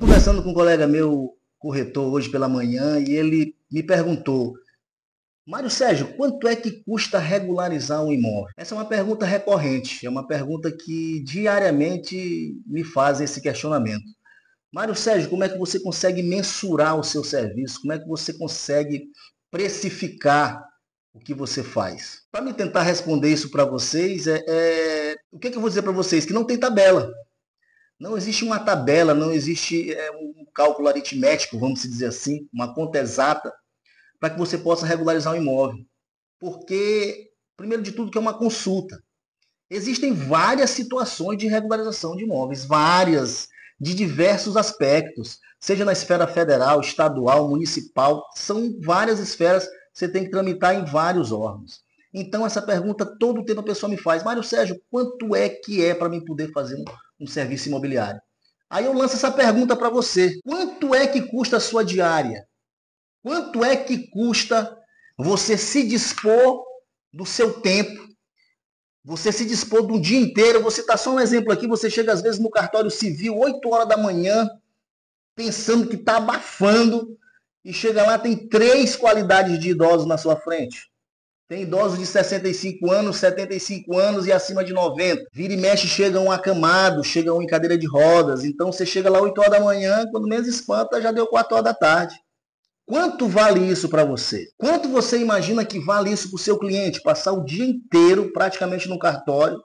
Conversando com um colega meu, corretor, hoje pela manhã, e ele me perguntou: Mário Sérgio, quanto é que custa regularizar um imóvel? Essa é uma pergunta recorrente, é uma pergunta que diariamente me fazem esse questionamento. Mário Sérgio, como é que você consegue mensurar o seu serviço? Como é que você consegue precificar o que você faz? Para me tentar responder isso para vocês, o que eu vou dizer para vocês? Que não tem tabela. Não existe uma tabela, não existe um cálculo aritmético, vamos dizer assim, uma conta exata, para que você possa regularizar um imóvel. Porque, primeiro de tudo, que é uma consulta. Existem várias situações de regularização de imóveis, várias, de diversos aspectos, seja na esfera federal, estadual, municipal, são várias esferas que você tem que tramitar em vários órgãos. Então, essa pergunta todo o tempo a pessoa me faz: Mário Sérgio, quanto é que é para mim poder fazer um serviço imobiliário? Aí eu lanço essa pergunta para você: quanto é que custa a sua diária? Quanto é que custa você se dispor do seu tempo? Você se dispor do dia inteiro, você está só um exemplo aqui, você chega às vezes no cartório civil, 8 horas da manhã, pensando que está abafando, e chega lá, tem 3 qualidades de idosos na sua frente. Tem idosos de 65 anos, 75 anos e acima de 90. Vira e mexe, chegam acamados, chegam em cadeira de rodas. Então você chega lá 8 horas da manhã, quando menos espanta, já deu 4 horas da tarde. Quanto vale isso para você? Quanto você imagina que vale isso para o seu cliente? Passar o dia inteiro praticamente no cartório,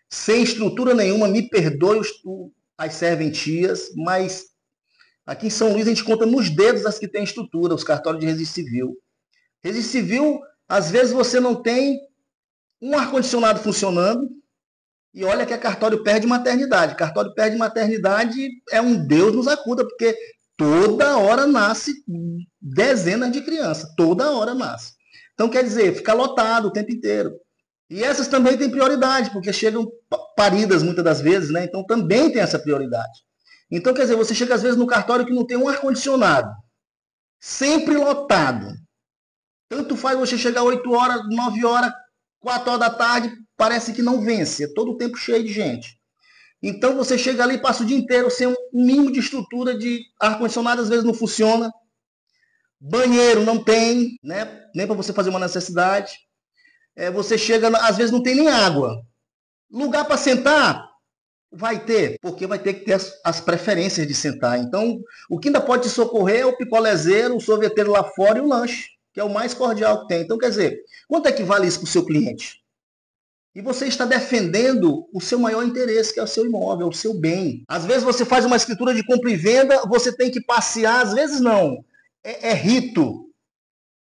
sem estrutura nenhuma, me perdoe as serventias, mas aqui em São Luís a gente conta nos dedos as que têm estrutura, os cartórios de registro civil. Registro civil, às vezes você não tem um ar-condicionado funcionando, e olha que a cartório perde maternidade. Cartório perde maternidade é um Deus nos acuda, porque toda hora nasce dezenas de crianças, toda hora nasce. Então, quer dizer, fica lotado o tempo inteiro. E essas também têm prioridade, porque chegam paridas muitas das vezes, né? Então também tem essa prioridade. Então, quer dizer, você chega às vezes no cartório que não tem um ar-condicionado, sempre lotado. Tanto faz você chegar 8 horas, 9 horas, 4 horas da tarde, parece que não vence, é todo o tempo cheio de gente. Então você chega ali e passa o dia inteiro sem um mínimo de estrutura de ar-condicionado, às vezes não funciona. Banheiro não tem, né? Nem para você fazer uma necessidade. Você chega, às vezes não tem nem água. Lugar para sentar, vai ter, porque vai ter que ter as preferências de sentar. Então, o que ainda pode te socorrer é o picolézeiro, o sorveteiro lá fora e o lanche, que é o mais cordial que tem. Então, quer dizer, quanto é que vale isso para o seu cliente? E você está defendendo o seu maior interesse, que é o seu imóvel, o seu bem. Às vezes você faz uma escritura de compra e venda, você tem que passear, às vezes não. É rito.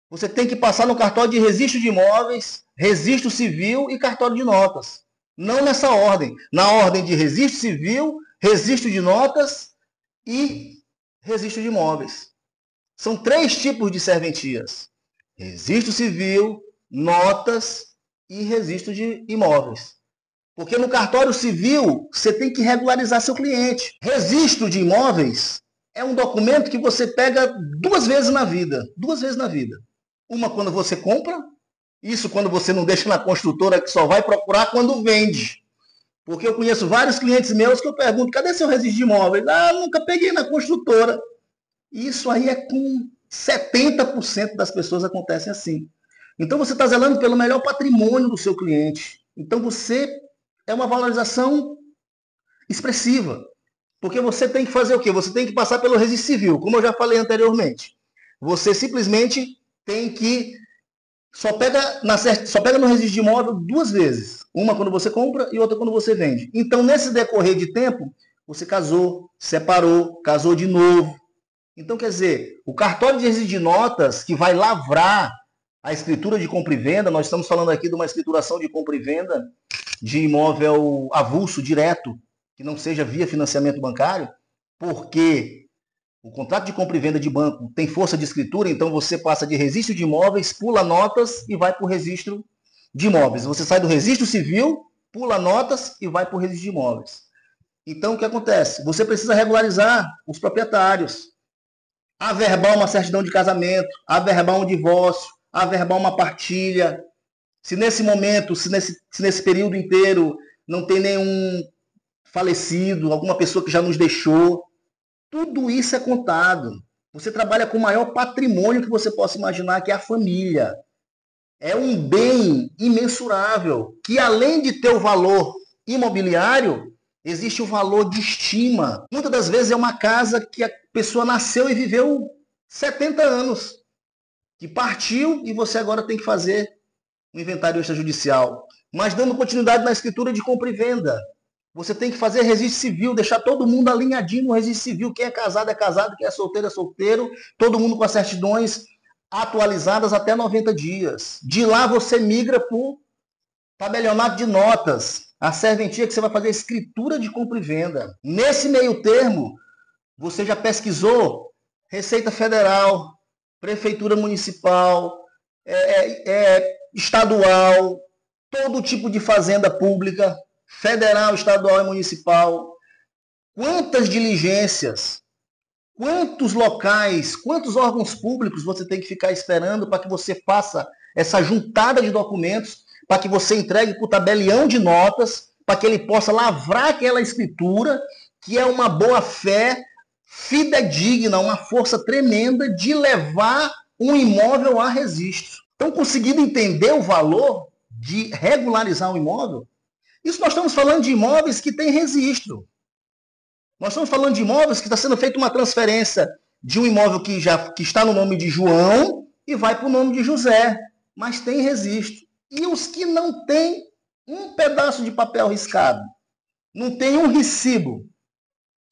Você tem que passar no cartório de registro de imóveis, registro civil e cartório de notas. Não nessa ordem. Na ordem de registro civil, registro de notas e registro de imóveis. São 3 tipos de serventias: registro civil, notas e registro de imóveis. Porque no cartório civil, você tem que regularizar seu cliente. Registro de imóveis é um documento que você pega 2 vezes na vida. 2 vezes na vida. Uma quando você compra, isso quando você não deixa na construtora, que só vai procurar quando vende. Porque eu conheço vários clientes meus que eu pergunto: cadê seu registro de imóveis? Ah, nunca peguei na construtora. Isso aí é com 70% das pessoas acontecem assim. Então você está zelando pelo melhor patrimônio do seu cliente. Então você é uma valorização expressiva. Porque você tem que fazer o quê? Você tem que passar pelo registro civil, como eu já falei anteriormente. Você simplesmente tem que só pega no registro de imóvel 2 vezes. Uma quando você compra e outra quando você vende. Então, nesse decorrer de tempo, você casou, separou, casou de novo. Então, quer dizer, o cartório de registro de notas que vai lavrar a escritura de compra e venda, nós estamos falando aqui de uma escrituração de compra e venda de imóvel avulso, direto, que não seja via financiamento bancário, porque o contrato de compra e venda de banco tem força de escritura, então você passa de registro de imóveis, pula notas e vai para o registro de imóveis. Você sai do registro civil, pula notas e vai para o registro de imóveis. Então, o que acontece? Você precisa regularizar os proprietários, averbar uma certidão de casamento, averbar um divórcio, averbar uma partilha. Se nesse momento, se nesse período inteiro não tem nenhum falecido, alguma pessoa que já nos deixou, Tudo isso é contado. Você trabalha com o maior patrimônio que você possa imaginar, que é a família. É um bem imensurável, que além de ter o valor imobiliário, existe o valor de estima. Muitas das vezes é uma casa que a pessoa nasceu e viveu 70 anos, que partiu e você agora tem que fazer um inventário extrajudicial. Mas dando continuidade na escritura de compra e venda. Você tem que fazer registro civil, deixar todo mundo alinhadinho no registro civil. Quem é casado, quem é solteiro, todo mundo com as certidões atualizadas até 90 dias. De lá você migra para o tabelionato de notas, a serventia que você vai fazer a escritura de compra e venda. Nesse meio termo, você já pesquisou Receita Federal, Prefeitura Municipal, estadual, todo tipo de fazenda pública, federal, estadual e municipal. Quantas diligências, quantos locais, quantos órgãos públicos você tem que ficar esperando para que você faça essa juntada de documentos, para que você entregue para o tabelião de notas, para que ele possa lavrar aquela escritura, que é uma boa-fé fidedigna, uma força tremenda de levar um imóvel a registro. Estão conseguindo entender o valor de regularizar um imóvel? Isso nós estamos falando de imóveis que têm registro. Nós estamos falando de imóveis que está sendo feita uma transferência de um imóvel que está no nome de João e vai para o nome de José, mas tem registro. E os que não têm um pedaço de papel riscado, não tem um recibo,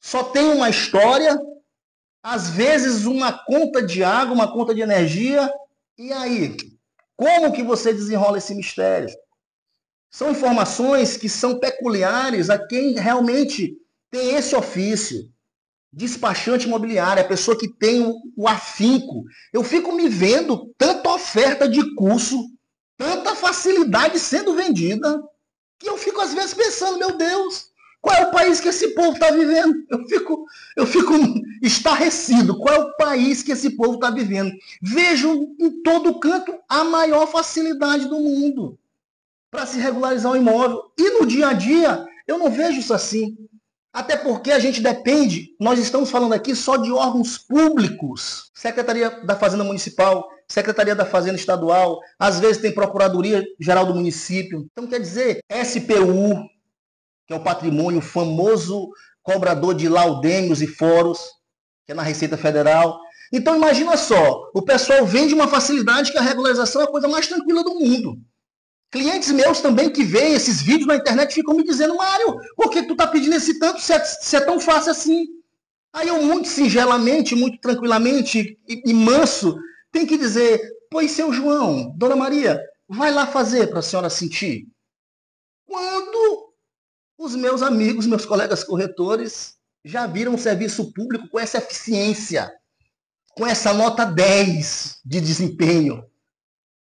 só tem uma história, às vezes uma conta de água, uma conta de energia, e aí? Como que você desenrola esse mistério? São informações que são peculiares a quem realmente tem esse ofício. Despachante imobiliário, a pessoa que tem o afinco. Eu fico me vendo tanta oferta de curso, tanta facilidade sendo vendida, que eu fico às vezes pensando, meu Deus, qual é o país que esse povo está vivendo? Eu fico estarrecido. Qual é o país que esse povo está vivendo? Vejo em todo canto a maior facilidade do mundo para se regularizar um imóvel. E no dia a dia, eu não vejo isso assim. Até porque a gente depende, nós estamos falando aqui só de órgãos públicos. Secretaria da Fazenda Municipal, Secretaria da Fazenda Estadual, às vezes tem Procuradoria Geral do Município. Então, quer dizer, SPU, que é o patrimônio, famoso cobrador de laudêmios e foros, que é na Receita Federal. Então, imagina só, o pessoal vende uma facilidade que a regularização é a coisa mais tranquila do mundo. Clientes meus também que veem esses vídeos na internet ficam me dizendo, Mário, por que tu tá pedindo esse tanto se é tão fácil assim? Aí eu, muito singelamente, muito tranquilamente e manso, tenho que dizer, pois seu João, Dona Maria, vai lá fazer para a senhora sentir. Quando os meus amigos, meus colegas corretores, já viram um serviço público com essa eficiência, com essa nota 10 de desempenho.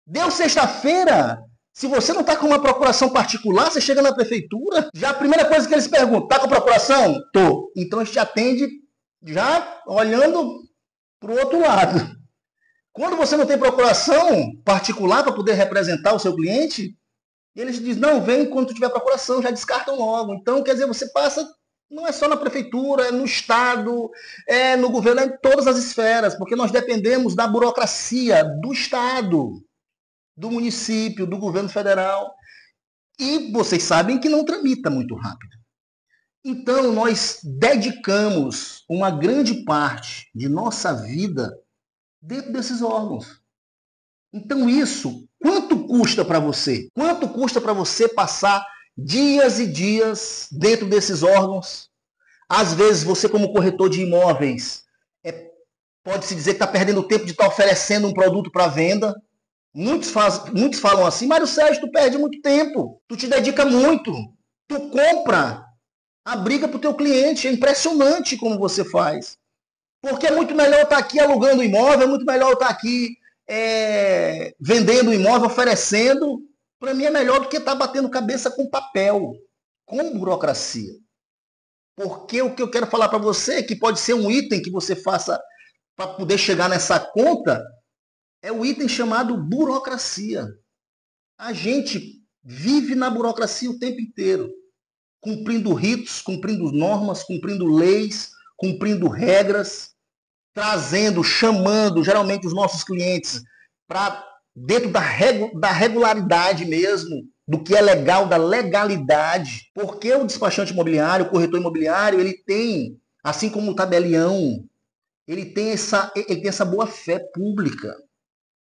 Deu sexta-feira, se você não está com uma procuração particular, você chega na prefeitura, já a primeira coisa que eles perguntam, está com procuração? Tô. Então a gente atende já olhando para o outro lado. Quando você não tem procuração particular para poder representar o seu cliente, eles dizem, não, vem quando tiver procuração, já descartam logo. Então, quer dizer, você passa, não é só na prefeitura, é no Estado, é no governo, é em todas as esferas, porque nós dependemos da burocracia do Estado, do município, do governo federal. E vocês sabem que não tramita muito rápido. Então, nós dedicamos uma grande parte de nossa vida dentro desses órgãos. Então, isso, quanto custa para você? Quanto custa para você passar dias e dias dentro desses órgãos? Às vezes, você, como corretor de imóveis, pode-se dizer que está perdendo tempo de estar oferecendo um produto para venda. Muitos falam assim, Mário Sérgio, tu perde muito tempo, tu te dedica muito, tu compra a briga para o teu cliente, é impressionante como você faz. Porque é muito melhor eu estar aqui alugando o imóvel, é muito melhor eu estar aqui vendendo o imóvel, oferecendo. Para mim é melhor do que estar batendo cabeça com papel, com burocracia. Porque o que eu quero falar para você, que pode ser um item que você faça para poder chegar nessa conta, é o item chamado burocracia. A gente vive na burocracia o tempo inteiro, cumprindo ritos, cumprindo normas, cumprindo leis, cumprindo regras, trazendo, chamando geralmente os nossos clientes para dentro da regularidade mesmo, do que é legal, da legalidade. Porque o despachante imobiliário, o corretor imobiliário, ele tem, assim como o tabelião, ele tem essa boa fé pública.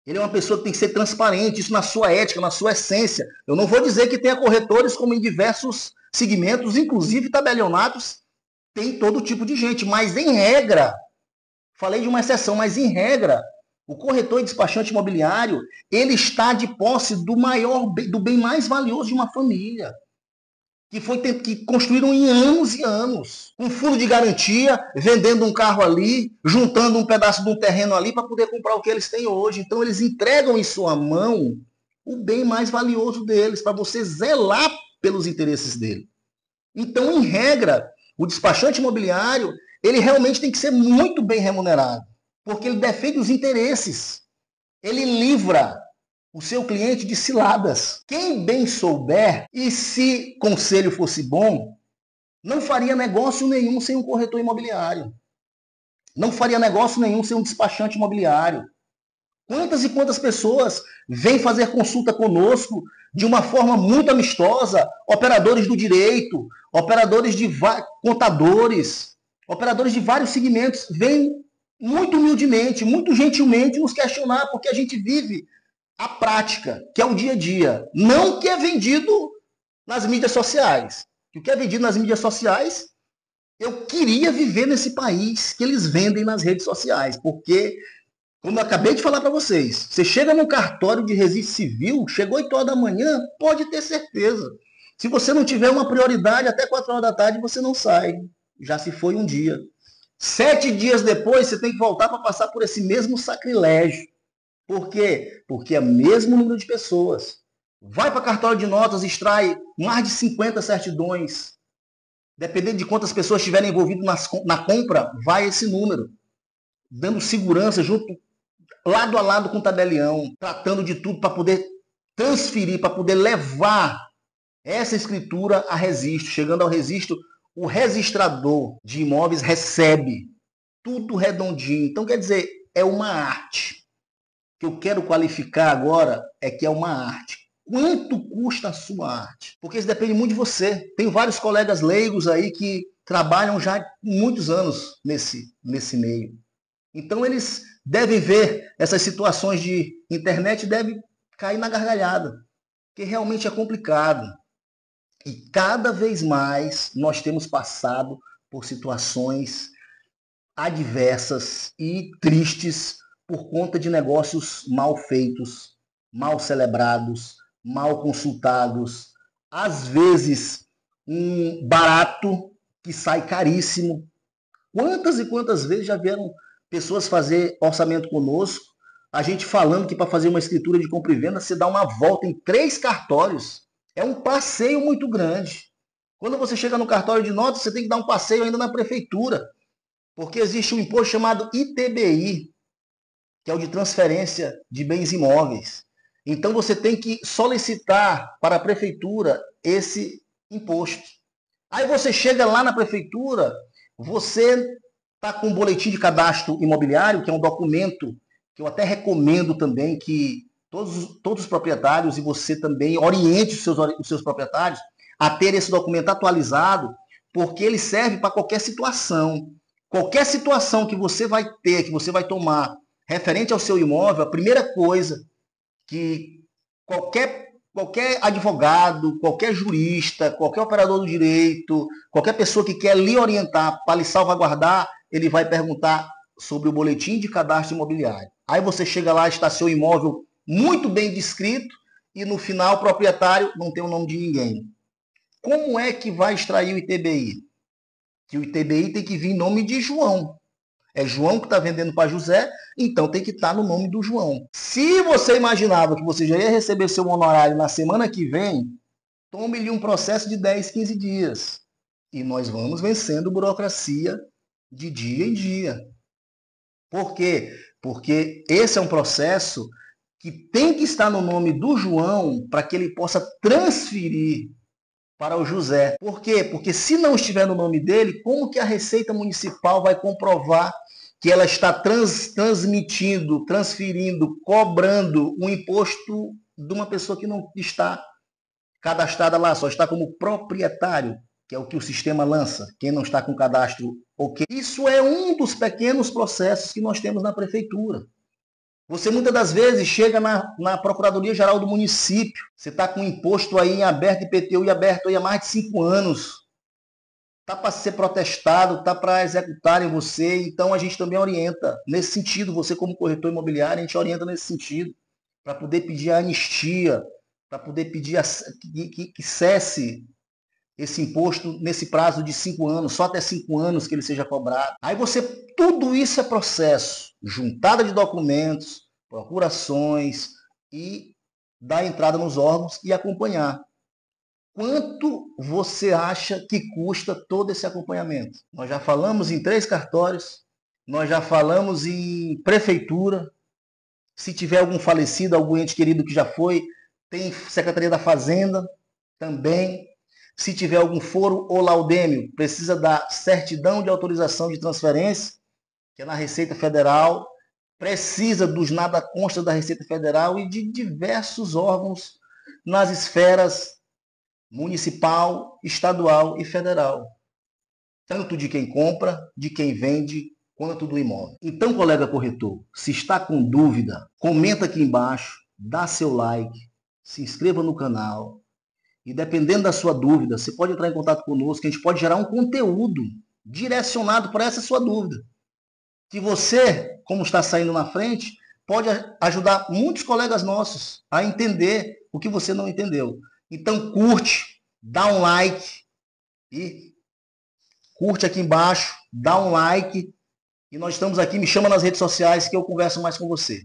Ele é uma pessoa que tem que ser transparente, isso na sua ética, na sua essência. Eu não vou dizer que tenha corretores como em diversos segmentos, inclusive tabelionatos, tem todo tipo de gente, mas em regra, falei de uma exceção, mas em regra, o corretor e despachante imobiliário, ele está de posse do bem mais valioso de uma família, que construíram em anos e anos, com fundo de garantia, vendendo um carro ali, juntando um pedaço de um terreno ali para poder comprar o que eles têm hoje. Então eles entregam em sua mão o bem mais valioso deles, para você zelar pelos interesses dele. Então, em regra, o despachante imobiliário, ele realmente tem que ser muito bem remunerado, porque ele defende os interesses. Ele livra o seu cliente de ciladas. Quem bem souber, e se conselho fosse bom, não faria negócio nenhum sem um corretor imobiliário. Não faria negócio nenhum sem um despachante imobiliário. Quantas e quantas pessoas vêm fazer consulta conosco de uma forma muito amistosa, operadores do direito, operadores de contadores, operadores de vários segmentos, vêm muito humildemente, muito gentilmente nos questionar, porque a gente vive a prática, que é o dia a dia, não o que é vendido nas mídias sociais. O que é vendido nas mídias sociais, eu queria viver nesse país que eles vendem nas redes sociais, porque como eu acabei de falar para vocês, você chega no cartório de registro civil, chegou 8 horas da manhã, pode ter certeza. Se você não tiver uma prioridade, até 4 horas da tarde você não sai. Já se foi um dia. 7 dias depois, você tem que voltar para passar por esse mesmo sacrilégio. Por quê? Porque é o mesmo número de pessoas. Vai para cartório de notas, extrai mais de 50 certidões. Dependendo de quantas pessoas estiverem envolvidas na compra, vai esse número. Dando segurança junto lado a lado com o tabelião, tratando de tudo para poder transferir, para poder levar essa escritura a registro. Chegando ao registro, o registrador de imóveis recebe tudo redondinho. Então, quer dizer, é uma arte. O que eu quero qualificar agora é que é uma arte. Quanto custa a sua arte? Porque isso depende muito de você. Tem vários colegas leigos aí que trabalham já há muitos anos nesse meio. Então, eles devem ver essas situações de internet e devem cair na gargalhada, porque realmente é complicado. E cada vez mais nós temos passado por situações adversas e tristes por conta de negócios mal feitos, mal celebrados, mal consultados, às vezes um barato que sai caríssimo. Quantas e quantas vezes já vieram pessoas fazer orçamento conosco, a gente falando que para fazer uma escritura de compra e venda, você dá uma volta em 3 cartórios. É um passeio muito grande. Quando você chega no cartório de notas, você tem que dar um passeio ainda na prefeitura, porque existe um imposto chamado ITBI, que é o de transferência de bens imóveis. Então você tem que solicitar para a prefeitura esse imposto. Aí você chega lá na prefeitura, você está com um boletim de cadastro imobiliário, que é um documento que eu até recomendo também que todos os proprietários e você também oriente os seus proprietários a ter esse documento atualizado, porque ele serve para qualquer situação. Qualquer situação que você vai ter, que você vai tomar referente ao seu imóvel, a primeira coisa que qualquer advogado, qualquer jurista, qualquer operador do direito, qualquer pessoa que quer lhe orientar para lhe salvaguardar, ele vai perguntar sobre o boletim de cadastro imobiliário. Aí você chega lá, está seu imóvel muito bem descrito e no final o proprietário não tem o nome de ninguém. Como é que vai extrair o ITBI? Que o ITBI tem que vir em nome de João. É João que está vendendo para José, então tem que estar no nome do João. Se você imaginava que você já ia receber seu honorário na semana que vem, tome-lhe um processo de 10, 15 dias. E nós vamos vencendo burocracia de dia em dia. Por quê? Porque esse é um processo que tem que estar no nome do João para que ele possa transferir para o José. Por quê? Porque se não estiver no nome dele, como que a Receita Municipal vai comprovar que ela está transmitindo, transferindo, cobrando um imposto de uma pessoa que não está cadastrada lá, só está como proprietário, que é o que o sistema lança, quem não está com cadastro ok. Isso é um dos pequenos processos que nós temos na prefeitura. Você muitas das vezes chega na Procuradoria-Geral do município, você está com imposto aí em aberto, IPTU e aberto aí há mais de 5 anos. Está para ser protestado, está para executarem você, então a gente também orienta nesse sentido, você como corretor imobiliário, a gente orienta nesse sentido, para poder pedir a anistia, para poder pedir que cesse esse imposto nesse prazo de 5 anos, só até 5 anos que ele seja cobrado. Aí você, tudo isso é processo, juntada de documentos, procurações e dar entrada nos órgãos e acompanhar. Quanto você acha que custa todo esse acompanhamento? Nós já falamos em 3 cartórios, nós já falamos em prefeitura, se tiver algum falecido, algum ente querido que já foi, tem Secretaria da Fazenda também. Se tiver algum foro ou laudêmio, precisa da certidão de autorização de transferência, que é na Receita Federal, precisa dos nada consta da Receita Federal e de diversos órgãos nas esferas municipal, estadual e federal. Tanto de quem compra, de quem vende, quanto do imóvel. Então, colega corretor, se está com dúvida, comenta aqui embaixo, dá seu like, se inscreva no canal. E dependendo da sua dúvida, você pode entrar em contato conosco, que a gente pode gerar um conteúdo direcionado para essa sua dúvida. Que você, como está saindo na frente, pode ajudar muitos colegas nossos a entender o que você não entendeu. Então curte, dá um like e curte aqui embaixo, dá um like e nós estamos aqui, me chama nas redes sociais que eu converso mais com você.